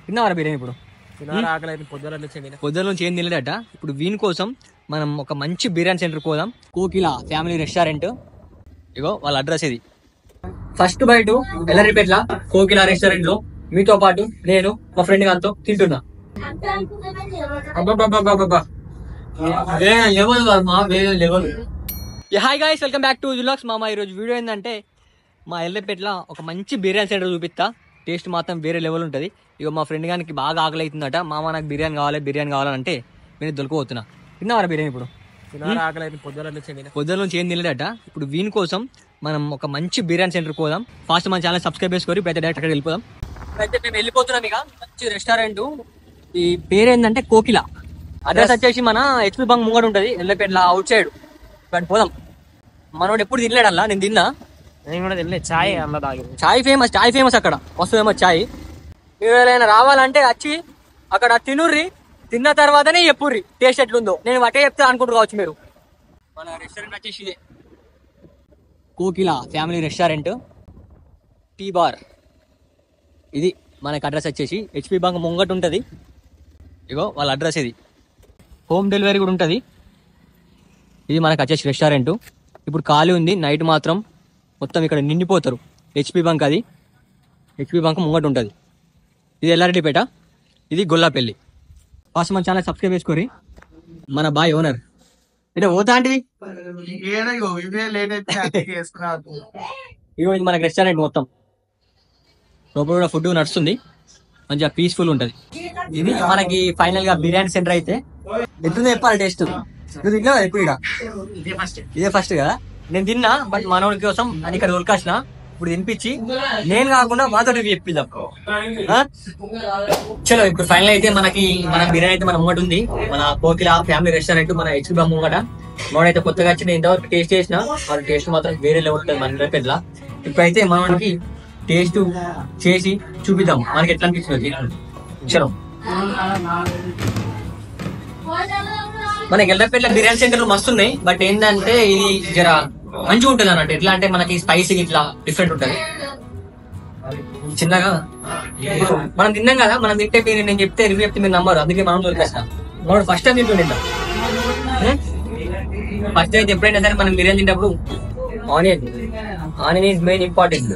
తిన్నావరా బిర్యానీ? ఇప్పుడు పొద్దున నుంచి ఏం తినలేదట. ఇప్పుడు వీని కోసం మనం ఒక మంచి బిర్యానీ సెంటర్ పోదాం. కోకిల ఫ్యామిలీ రెస్టారెంట్. ఇగో వాళ్ళ అడ్రస్ ఇది. ఫస్ట్ బైట్ ఎల్లరిపేట్ల కోకిల రెస్టారెంట్ లో మీతో పాటు నేను మా ఫ్రెండ్ గారితో తింటున్నా. Hi guys, welcome back to జులాక్స్ మామ. ఈరోజు వీడియో ఏంటంటే మా ఎల్లరిపేట్ల ఒక మంచి బిర్యానీ సెంటర్ చూపిస్తా. టేస్ట్ మాత్రం వేరే లెవెల్ ఉంటుంది. ఇక మా ఫ్రెండ్ గారికి బాగా ఆకలి అవుతుందట. మామ నాకు బిర్యానీ కావాలంటే నేను దొరికిపోతున్నా. తిన్నావరా బిర్యానీ? ఇప్పుడు పొద్దున నుంచి ఏం తినలేదట. ఇప్పుడు వీని కోసం మనం ఒక మంచి బిర్యానీ సెంటర్ పోదాం. ఫాస్ట్ మన ఛానల్ సబ్స్క్రైబ్ చేసుకొని పెద్ద డైరెక్ట్ అక్కడ వెళ్ళిపోదాం. అయితే మేము వెళ్ళిపోతున్నాం. ఇక మంచి రెస్టారెంట్. ఈ పేరు ఏంటంటే కోకిల. అడ్రస్ వచ్చేసి మన హెచ్పి బంక్ ముంగడు ఉంటుంది, ఎల్లపేట్ల అవుట్ సైడ్. కానీ పోదాం. మనోడు ఎప్పుడు తినలేడు అలా, నేను తిన్నా. నేను కూడా తినలేదు. చాయ్ అలా తాగింది. చాయ్ ఫేమస్ అక్కడ. మస్తు ఫేమస్ చాయ్. మీరు ఏదైనా రావాలంటే వచ్చి అక్కడ తినుర్రి. తిన్న తర్వాతనే చెప్పుర్రి టేస్ట్ ఎట్లుందో. నేను వాటే చెప్తే అనుకుంటారు కావచ్చు మీరు. మన రెస్టారెంట్ వచ్చేసి ఇదే కోకిల ఫ్యామిలీ రెస్టారెంట్, టీ బార్. ఇది మనకి అడ్రస్ వచ్చేసి హెచ్పి బంక్ ముంగట్ ఉంటుంది. ఇగో వాళ్ళ అడ్రస్ ఇది. హోమ్ డెలివరీ కూడా ఉంటుంది. ఇది మనకు వచ్చేసి రెస్టారెంట్. ఇప్పుడు ఖాళీ ఉంది. నైట్ మాత్రం మొత్తం ఇక్కడ నిండిపోతారు. హెచ్పి బంక్ అది. హెచ్పి బంక్ ముంగట్ ఉంటుంది. ఇది ఎల్లారెడ్డిపేట, ఇది గొల్లాపల్లి. ఫస్ట్ మన ఛానల్ సబ్స్క్రైబ్ చేసుకోరి. మన బాయ్ ఓనర్ అంటే పోతా అంటే ఇగో ఇది మనకి రెస్టారెంట్ మొత్తం. లోపల కూడా ఫుడ్ నడుస్తుంది, మంచిగా పీస్ఫుల్ ఉంటుంది. ఇది మనకి ఫైనల్ గా బిర్యానీ సెంటర్. అయితే ఎట్లుందో చెప్పాలి టేస్ట్. నువ్వు తిన్నా ఎప్పుడు? ఇదే ఫస్ట్ కదా. నేను తిన్నా, బట్ మనోడి కోసం అని ఇక్కడ దొరకాసిన. ఇప్పుడు తినిపించి నేను కాకుండా మాతో చెప్పిద్దాం. చలో ఇప్పుడు ఫైనల్ అయితే మన బిర్యానీ అయితే మన ముంగట ఉంది. మన కోకిల ఫ్యామిలీ రెస్టారెంట్ మన హెచ్పి బంక్ ముంగట. మనోడైతే కొత్తగా వచ్చి నేను ఇంతవరకు టేస్ట్ చేసిన. మన టేస్ట్ మాత్రం వేరే లెవెల్ ఉంటుంది మన ఎల్లరిపేట్ల. ఇప్పుడైతే మనకి టేస్ట్ చేసి చూపిద్దాం మనకి ఎట్లా అనిపిస్తుంది. చలో. మనకి ఎల్లరిపేట్ల బిర్యానీ సెంటర్లు మస్తు ఉన్నాయి, బట్ ఏంటంటే ఇది జర మంచిగా ఉంటుంది అన్నట్టు. ఎట్లా అంటే మనకి స్పైసీ ఇట్లా డిఫరెంట్ ఉంటుంది. చిన్నగా మనం తిన్నాం కదా, మనం తింటే మీరు నేను చెప్తే రివ్యూ చెప్తే మీరు నమ్మరు. అందుకే మనం దొరికేస్తాం. మనం ఫస్ట్ టైం తింటుండే. ఫస్ట్ అయితే ఎప్పుడైనా సరే మనం బిర్యానీ తింటప్పుడు ఆనియన్ ఈజ్ మెయిన్ ఇంపార్టెంట్.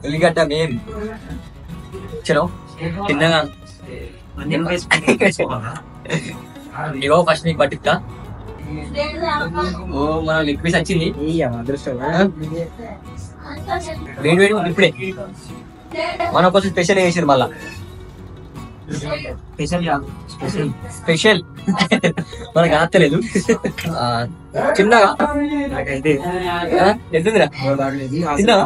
ఉల్లిగడ్డ మెయిన్. చలో చిన్నగా ఇగో ఫస్ట్ నీకు పట్టిస్తా. ఓ మన లెగ్ పీస్ వచ్చింది. వేడి వేడి ఇప్పుడే మన కోసం స్పెషల్ వేసారు. మళ్ళా స్పెషల్ మనకు అనత్తలేదు. చిన్నగా ఎంతుందిరా తిన్నావా?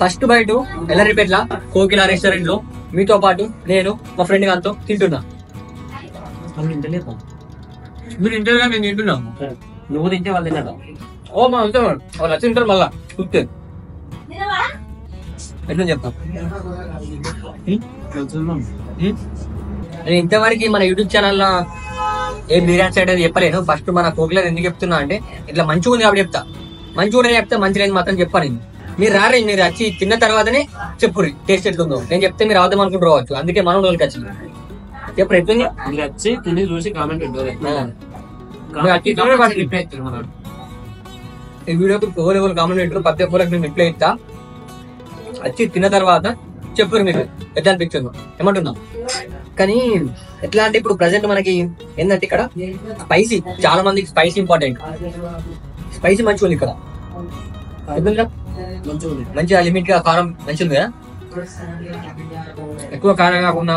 ఫస్ట్ బైట్ ఎల్లరిపేట్ల కోకిల రెస్టారెంట్ లో మీతో పాటు నేను మా ఫ్రెండ్ గారితో తింటున్నా. మీరు తింటారుగా, నేను తింటున్నా. నువ్వు తింటే వాళ్ళు తిన్నాడు. ఓ మా వాళ్ళు వచ్చి తింటారు. మళ్ళా చూస్తే ఎట్లా చెప్తాం. నేను ఇంతవరకు మన యూట్యూబ్ ఛానల్లో ఏ బిర్యానీ సైడ్ అది చెప్పలేను. ఫస్ట్ మన కోకిల ఎందుకు చెప్తున్నా అంటే ఇట్లా మంచిగా ఉంది కాబట్టి చెప్తా. మంచిగా ఉండే చెప్తా, మంచి లేదు మాత్రం చెప్పాను. మీరు రారే, మీరు వచ్చి తిన్న తర్వాతనే చెప్పుర్రి టేస్ట్ ఎట్లుందో. నేను చెప్తే మీరు అవుతాం అనుకుంటూ రావచ్చు. అందుకే మనం రోజులకి వచ్చింది. ఎప్పుడు ఎట్లుంది వచ్చి తిని చూసి కామెంట్ ఈ వీడియోకి ఎవరు కామెంట్ పెట్టారు, ప్రతి ఒక్కరికి నేను రిప్లై ఇస్తా. వచ్చి తిన్న తర్వాత చెప్పురు మీరు ఎట్లా అనిపించిందో. ఏమంటున్నాం కానీ ఎట్లా అంటే ఇప్పుడు ప్రజెంట్ మనకి ఏంటంటే ఇక్కడ స్పైసీ, చాలా మందికి స్పైసీ ఇంపార్టెంట్. స్పైసీ మంచిగా ఉంది ఇక్కడ. మంచిగా లిమిట్ గా కారం మంచిగా ఉంది కదా. ఎక్కువ కారం కాకుండా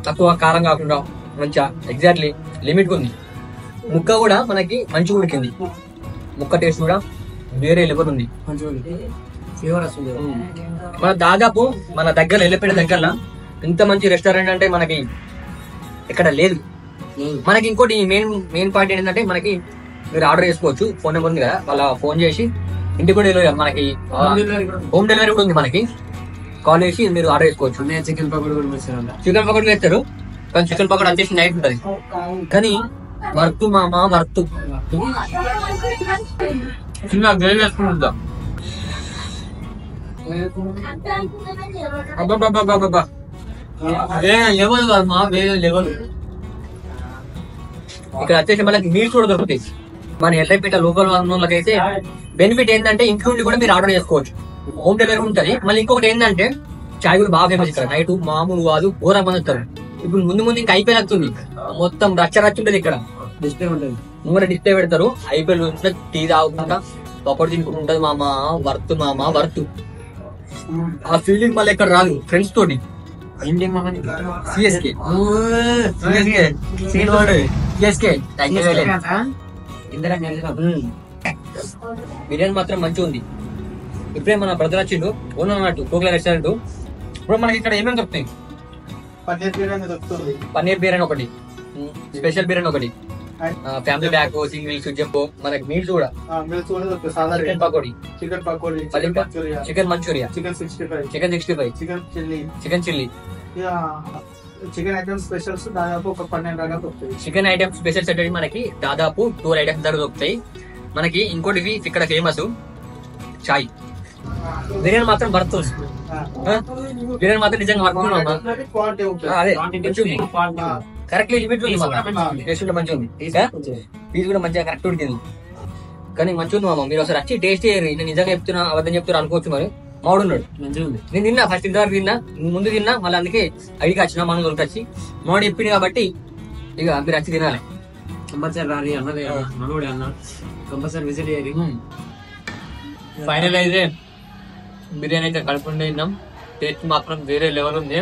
తక్కువ కారం కాకుండా మంచిగా ఎగ్జాక్ట్లీ లిమిట్ ఉంది. ముక్క కూడా మనకి మంచిగా ఉడికింది. ముక్క టేస్ట్ కూడా వేరే లెవెల్ ఉంది. మన దాదాపు మన దగ్గర ఎల్లపేట దగ్గర ఇంత మంచి రెస్టారెంట్ అంటే మనకి ఇక్కడ లేదు. మనకి ఇంకోటి మెయిన్ పాయింట్ ఏంటంటే మనకి మీరు ఆర్డర్ చేసుకోవచ్చు. ఫోన్ నెంబర్ ఉంది కదా, వాళ్ళ ఫోన్ చేసి ఇంటికి కూడా డెలివరీ, మనకి హోమ్ డెలివరీ కూడా ఉంది. మనకి కాల్ చేసి మీరు ఆర్డర్ చేసుకోవచ్చు. చికెన్ పకోడీ కూడా వేస్తారు. కానీ చికెన్ పకోడీ వచ్చేసి నైట్ ఉంటుంది. కానీ వర్త్ మామ వర్త్. చిన్న గ్రేవీ వేసుకుంటా. అబ్బబ్బబ్బబ్బబ్బబ్బా. లెవెల్ కాదు మా వేరే లెవెల్. ఇక్కడ వచ్చేసి మనకి మీల్స్ కూడా దొరుకుతాయి. మన ఎల్ఐపేట లోకల్ వాళ్ళకైతే బెనిఫిట్ ఏంటంటే ఇంట్లో ఉండి కూడా మీరు ఆర్డర్ చేసుకోవచ్చు. హోమ్ డెలివరీ ఉంటుంది. మళ్ళీ ఇంకొకటి ఏంటంటే చాయ్ కూడా బాగా ఫేమస్ ఇక్కడ. నైట్ మామూలు కాదు, ఘోరం మంది వస్తారు. ఇప్పుడు ముందు ముందు ఇంకా ఐపీఎల్ వస్తుంది, మొత్తం రచ్చ ఉంటుంది ఇక్కడ. డిస్ప్లే ఉంటుంది, ముంగర డిస్ప్లే పెడతారు. ఐపీఎల్ టీ తాగుకుంటా పకోడీ తినుకుంటూ ఉంటది. మామ వర్త్ ఆ ఫీలింగ్ మళ్ళీ ఎక్కడ రాదు. ఫ్రెండ్స్ తోటి సిఎస్కే బిర్యానీ మాత్రం మంచిగా ఉంది. ఇప్పుడే మన బ్రదర్ వచ్చిండు ఓన్ అన్నట్టు కోకిల రెస్టారెంట్. ఇప్పుడు మనకి ఇక్కడ ఏమేమి దొరుకుతాయి? పన్నీర్ బిర్యానీ ఒకటి, స్పెషల్ బిర్యానీ ఒకటి, ఫ్యామిలీ ప్యాక్, సింగిల్ జంబో, మనకి మీల్స్ కూడా, chicken pakoda, chicken manchurian, chicken 65, chicken chilli, chicken items specials దాదాపు ఒక 12 రకాలు దొరుకుతాయి. చికెన్ ఐటమ్స్ స్పెషల్స్ అంటే మనకి దాదాపు 12 ఐటమ్స్ దగ్గర దొరుకుతాయి. మనకి ఇంకోటి ఇక్కడ ఫేమస్ చాయ్. బిర్యానీ మాత్రం వర్తుంది. బిర్యానీ మాత్రం నిజంగా వర్తుంది. అదే కరెక్ట్ లిమిట్ ఉంది. టేస్ట్ కూడా మంచిగా ఉంది. పీస్ కూడా మంచిగా కరెక్ట్ ఉంటుంది. కానీ మంచిగా ఉంది మామ. మీరు ఒకసారి వచ్చి టేస్ట్ చేయరు. నేను నిజంగా చెప్తున్నా అబద్ధం చెప్తున్నా అనుకోవచ్చు. మరి మామిడున్నాడు మంచిగా ఉంది. నేను తిన్నా, ఫస్ట్ ఇంతవరకు తిన్నా, ముందు తిన్నా, మళ్ళీ అందుకే అడిగి వచ్చిన మనం వచ్చి మామిడి చెప్పింది కాబట్టి ఇక మీరు వచ్చి తినాలి. కంపల్సరీ రాలి అన్నది మనోడే అన్న, కంపల్సరీ విజిట్ చేయాలి. ఫైనల్ అయితే బిర్యానీ అయితే కడుపుండే తిన్నాం. టేస్ట్ మాత్రం వేరే లెవెల్ ఉంది.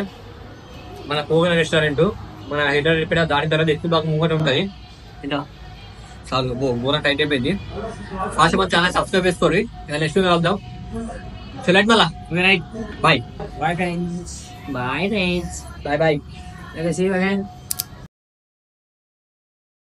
మన కోగిల రెస్టారెంట్ మన హైదరాబాద్ దాని తర్వాత ఎక్కువ బాగా ముంగట ఉంటుంది. చాలు బోరా టైట్ అయిపోయింది. ఫాస్ట్ మన ఛానల్ సబ్స్క్రైబ్ చేసుకోండి. నెక్స్ట్ కలుద్దాం. సెలెక్ట్ మళ్ళా bye Bye friends. Bye friends. Bye bye. See you again.